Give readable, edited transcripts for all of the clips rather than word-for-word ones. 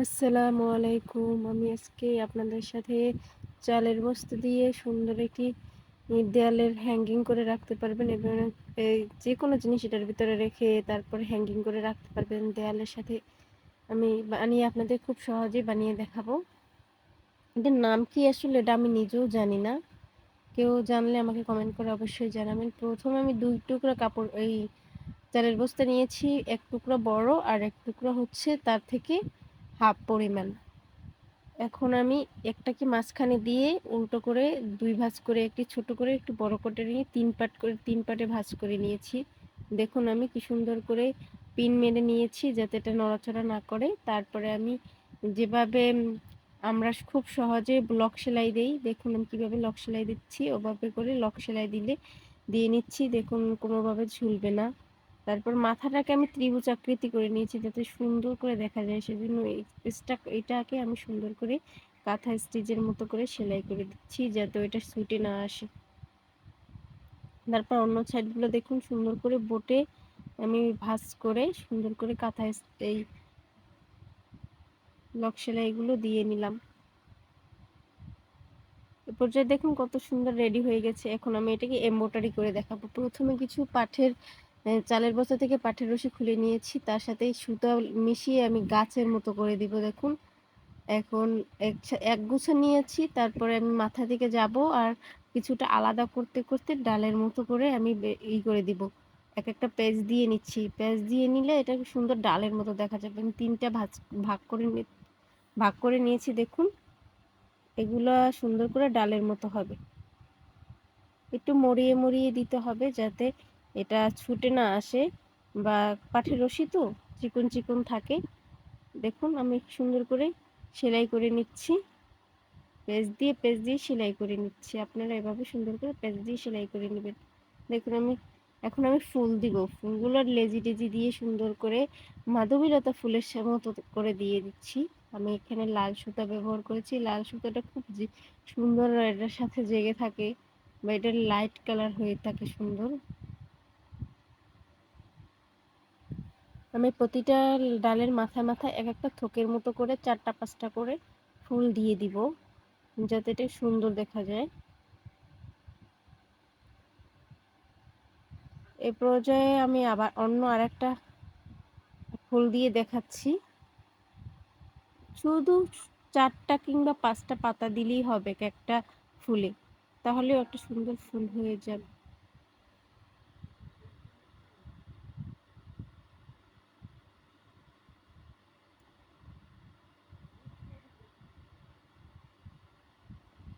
আসসালামু আলাইকুম। আমি আজকে আপনাদের সাথে চালের বস্তা দিয়ে সুন্দর একটি দেয়ালের হ্যাঙ্গিং করে রাখতে পারবেন এবং যেকোনো জিনিস এটার ভিতরে রেখে তারপর হ্যাঙ্গিং করে রাখতে পারবেন দেয়ালের সাথে। আমি বানিয়ে আপনাদের খুব সহজেই বানিয়ে দেখাবো। এটার নাম কি আসলে এটা আমি নিজেও জানি না। কেউ জানলে আমাকে কমেন্ট করে অবশ্যই জানাবেন। প্রথমে আমি ২ টুকরা কাপড় চালের বস্তা নিয়েছি। ১ টুকরা বড় আর ১ টুকরা হচ্ছে তার থেকে হাফ পরিমাণ। এখন আমি একটাকে মাঝখানে দিয়ে উল্টো করে ২ ভাঁজ করে, একটি ছোট করে একটু বড় করে নিয়ে ৩ পার্ট করে ৩ পার্টে ভাঁজ করে নিয়েছি। দেখুন আমি কি সুন্দর করে পিন মেরে নিয়েছি যাতে এটা নড়াচড়া না করে। তারপরে আমি যেভাবে আমরা খুব সহজে লক সেলাই দেই, দেখুন আমি কিভাবে লক সেলাই দিচ্ছি। ওভাবে করে লক সেলাই দিয়ে নিচ্ছি। দেখুন কোনোভাবে ঝুলবে না। তারপর মাথাটাকে আমি ত্রিভুজ আকৃতি করে নিয়েছি যাতে সুন্দর করে দেখা যায়, সেজন্য এটাকে আমি সুন্দর করে কাঁথা স্টিচের মতো করে সেলাই করে দিচ্ছি যাতে ওইটা ছুটে না আসে। তারপর অন্য সাইডগুলো দেখুন সুন্দর করে বোটে আমি ভাঁজ করে সুন্দর করে কাঁথা এই লক সেলাইগুলো দিয়ে নিলাম। এ পর্যায়ে দেখুন কত সুন্দর রেডি হয়ে গেছে। এখন আমি এটাকে এমব্রয়ডারি করে দেখাবো। প্রথমে কিছু পাটের চালের বস্তা থেকে পাটের রশি খুলে নিয়েছি, তার সাথে সুতা মিশিয়ে আমি গাছের মতো করে দিব। দেখুন এখন এক গুছা নিয়েছি, তারপরে আমি মাথা থেকে যাব আর কিছুটা আলাদা করতে করতে ডালের মতো করে আমি করে দিব। একটা পেঁচ দিয়ে নিচ্ছি। পেঁচ দিয়ে নিলে এটা সুন্দর ডালের মতো দেখা যাবে। আমি ৩টা ভাগ করে ভাগ করে নিয়েছি। দেখুন এগুলা সুন্দর করে ডালের মতো হবে। একটু মরিয়ে দিতে হবে যাতে এটা ছুটে না আসে, বা পাটের রশি তো চিকন থাকে। দেখুন আমি সুন্দর করে সেলাই করে নিচ্ছি। পেঁচ দিয়ে সেলাই করে নিচ্ছি। আপনারা এভাবে সুন্দর করে পেঁচ দিয়ে সেলাই করে নেবেন। দেখুন এখন আমি ফুল দিব। ফুলগুলোর লেজি-টেজি দিয়ে সুন্দর করে মাধবীলতা ফুলের মতো করে দিয়ে দিচ্ছি। আমি এখানে লাল সুতা ব্যবহার করেছি। লাল সুতাটা খুব সুন্দর এটার সাথে জেগে থাকে, বা এটার লাইট কালার হয়ে থাকে সুন্দর। আমি প্রতিটা ডালের মাথায় একটা থোকের মতো করে ৪টা ৫টা করে ফুল দিয়ে দিব যাতে এটা সুন্দর দেখা যায়। এ পর্যায়ে আমি আবার অন্য আরেকটা ফুল দিয়ে দেখাচ্ছি। শুধু ৪টা কিংবা ৫টা পাতা দিলেই হবে একটা ফুলে, তাহলেও একটা সুন্দর ফুল হয়ে যাবে।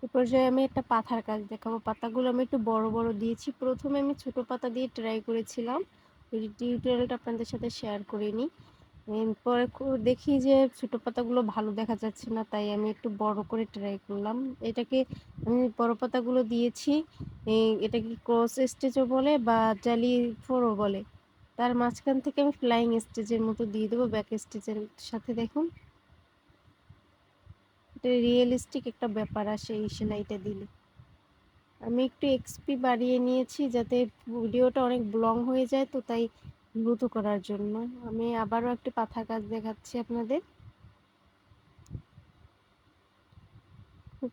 এ পর্যায়ে আমি একটা পাতার কাজ দেখাবো। পাতাগুলো আমি একটু বড় দিয়েছি। প্রথমে আমি ছোট পাতা দিয়ে ট্রাই করেছিলাম, ওই টিউটোরিয়ালটা আপনাদের সাথে শেয়ার করিনি। পরে দেখি যে ছোট পাতাগুলো ভালো দেখা যাচ্ছে না, তাই আমি একটু বড় করে ট্রাই করলাম। এটাকে আমি বড় পাতাগুলো দিয়েছি। এটাকে ক্রস স্টিচও বলে বা জালি ফোরও বলে। তার মাঝখান থেকে আমি ফ্লাইং স্টিচের মতো দিয়ে দেবো ব্যাক স্টিচের সাথে। দেখুন এটা রিয়েলিস্টিক একটা ব্যাপার আসে এই সেলাইটা দিলে। আমি একটু এক্সপি বাড়িয়ে নিয়েছি যাতে ভিডিওটা অনেক লং হয়ে যায়, তো তাই দ্রুত করার জন্য। আমি আবারও একটি পাতার কাজ দেখাচ্ছি আপনাদের। খুব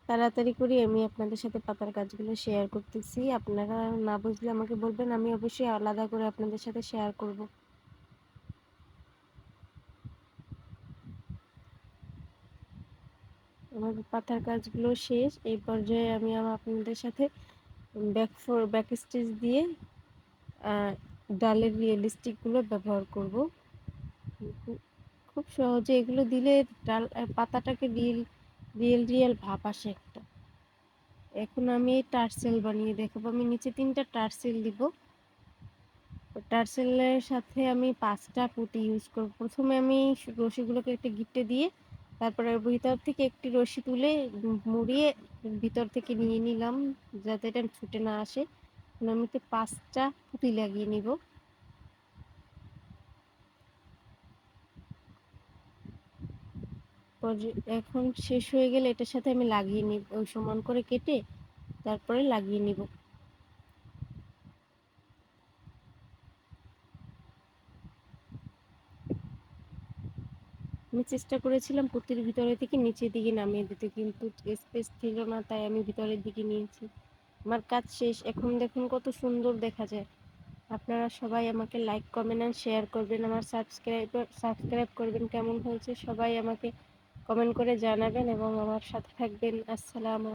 তাড়াতাড়ি করে আমি আপনাদের সাথে পাতার কাজগুলো শেয়ার করতেছি। আপনারা না বুঝলে আমাকে বলবেন, আমি অবশ্যই আলাদা করে আপনাদের সাথে শেয়ার করব। আমার পাতার কাজগুলো শেষ। এই পর্যায়ে আমি আপনাদের সাথে ব্যাক স্টিচ দিয়ে ডালের রিয়েলিস্টিকগুলো ব্যবহার করব। খুব সহজে এগুলো দিলে পাতাটাকে রিয়েল ভাব আসে একটা। এখন আমি টার্সেল বানিয়ে দেখাবো। আমি নিচে 3টা টার্সেল দিব। টার্সেলের সাথে আমি 5টা পুঁতি ইউজ করব। প্রথমে আমি রশিগুলোকে একটা গিঁটে দিয়ে তারপরে ভিতর থেকে একটি রশি তুলে মুড়িয়ে ভিতর থেকে নিয়ে নিলাম যাতে এটা ছুটে না আসে। আমি 5টা পুঁতি লাগিয়ে নিব। এখন শেষ হয়ে গেলে এটার সাথে আমি লাগিয়ে নিব, ওই সমান করে কেটে তারপরে লাগিয়ে নিব। আমি চেষ্টা করেছিলাম পুঁতির ভিতরে থেকে নিচের দিকে নামিয়ে দিতে, কিন্তু স্পেস ছিল না, তাই আমি ভিতরের দিকে নিয়েছি। আমার কাজ শেষ। এখন দেখুন কত সুন্দর দেখা যায়। আপনারা সবাই আমাকে লাইক, কমেন্ট এন্ড শেয়ার করবেন। আমার সাবস্ক্রাইব করবেন। কেমন হয়েছে সবাই আমাকে কমেন্ট করে জানাবেন এবং আমার সাথে থাকবেন। আসসালামু